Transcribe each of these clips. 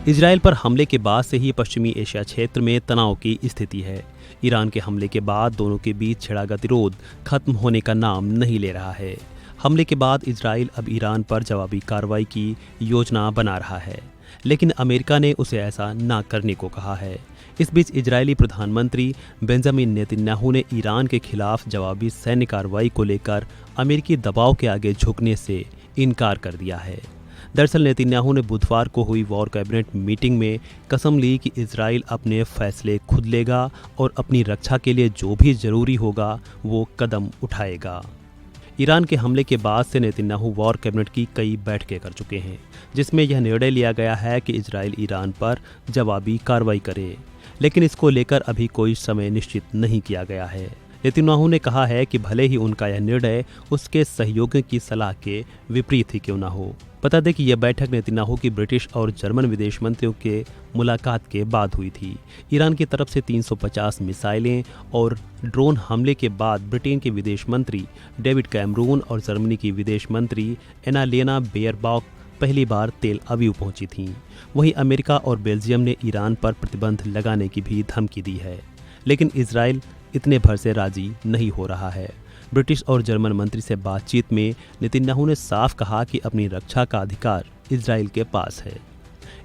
Israel पर हमले के बाद से ही पश्चिमी एशिया क्षेत्र में तनाव की स्थिति है। ईरान के हमले के बाद दोनों के बीच छिड़ा गतिरोध खत्म होने का नाम नहीं ले रहा है। हमले के बाद इजराइल अब ईरान पर जवाबी कार्रवाई की योजना बना रहा है, लेकिन अमेरिका ने उसे ऐसा ना करने को कहा है। इस बीच इजरायली प्रधानमंत्री बेंजामिन नेतन्याहू ने ईरान के खिलाफ जवाबी सैन्य कार्रवाई को लेकर अमेरिकी दबाव के आगे झुकने से इनकार कर दिया है। दरअसल नेतन्याहू ने बुधवार को हुई वॉर कैबिनेट मीटिंग में कसम ली कि इजराइल अपने फैसले खुद लेगा और अपनी रक्षा के लिए जो भी जरूरी होगा वो कदम उठाएगा। ईरान के हमले के बाद से नेतन्याहू वॉर कैबिनेट की कई बैठकें कर चुके हैं, जिसमें यह निर्णय लिया गया है कि इजराइल ईरान पर जवाबी कार्रवाई करे, लेकिन इसको लेकर अभी कोई समय निश्चित नहीं किया गया है। नेतन्याहू ने कहा है कि भले ही उनका यह निर्णय उसके सहयोगियों की सलाह के विपरीत ही क्यों न हो। बता दें कि यह बैठक नेतन्याहू की ब्रिटिश और जर्मन विदेश मंत्रियों के मुलाकात के बाद हुई थी। ईरान की तरफ से 350 मिसाइलें और ड्रोन हमले के बाद ब्रिटेन के विदेश मंत्री डेविड कैमरून और जर्मनी की विदेश मंत्री एनालेना बेयरबॉक पहली बार तेल अवीव पहुंची थीं। वहीं अमेरिका और बेल्जियम ने ईरान पर प्रतिबंध लगाने की भी धमकी दी है, लेकिन इजराइल इतने भर से राजी नहीं हो रहा है। ब्रिटिश और जर्मन मंत्री से बातचीत में नेतन्याहू ने साफ कहा कि अपनी रक्षा का अधिकार इजराइल के पास है।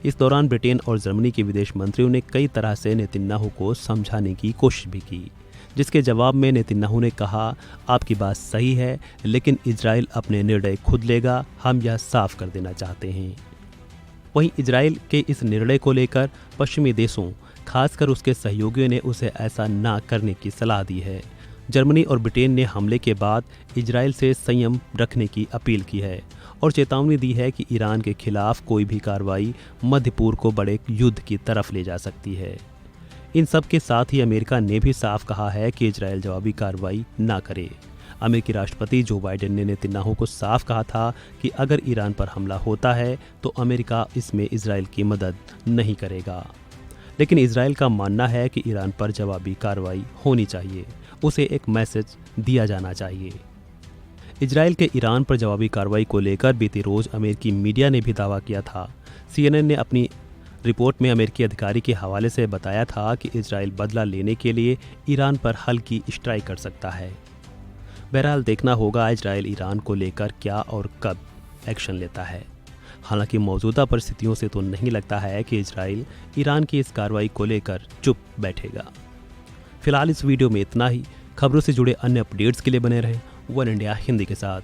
इस दौरान ब्रिटेन और जर्मनी के विदेश मंत्रियों ने कई तरह से नेतन्याहू को समझाने की कोशिश भी की, जिसके जवाब में नेतन्याहू ने कहा, आपकी बात सही है, लेकिन इजराइल अपने निर्णय खुद लेगा, हम यह साफ कर देना चाहते हैं। वहीं इजराइल के इस निर्णय को लेकर पश्चिमी देशों, खासकर उसके सहयोगियों ने उसे ऐसा ना करने की सलाह दी है। जर्मनी और ब्रिटेन ने हमले के बाद इजराइल से संयम रखने की अपील की है और चेतावनी दी है कि ईरान के खिलाफ कोई भी कार्रवाई मध्य पूर्व को बड़े युद्ध की तरफ ले जा सकती है। इन सब के साथ ही अमेरिका ने भी साफ कहा है कि इजराइल जवाबी कार्रवाई ना करे। अमेरिकी राष्ट्रपति जो बाइडेन ने नेतन्याहू को साफ कहा था कि अगर ईरान पर हमला होता है तो अमेरिका इसमें इजराइल की मदद नहीं करेगा। लेकिन इजराइल का मानना है कि ईरान पर जवाबी कार्रवाई होनी चाहिए, उसे एक मैसेज दिया जाना चाहिए। इजराइल के ईरान पर जवाबी कार्रवाई को लेकर बीते रोज अमेरिकी मीडिया ने भी दावा किया था। CNN ने अपनी रिपोर्ट में अमेरिकी अधिकारी के हवाले से बताया था कि इजराइल बदला लेने के लिए ईरान पर हल्की स्ट्राइक कर सकता है। बहरहाल देखना होगा इजराइल ईरान को लेकर क्या और कब एक्शन लेता है। हालांकि मौजूदा परिस्थितियों से तो नहीं लगता है कि इजराइल ईरान की इस कार्रवाई को लेकर चुप बैठेगा। फिलहाल इस वीडियो में इतना ही। खबरों से जुड़े अन्य अपडेट्स के लिए बने रहें वन इंडिया हिंदी के साथ।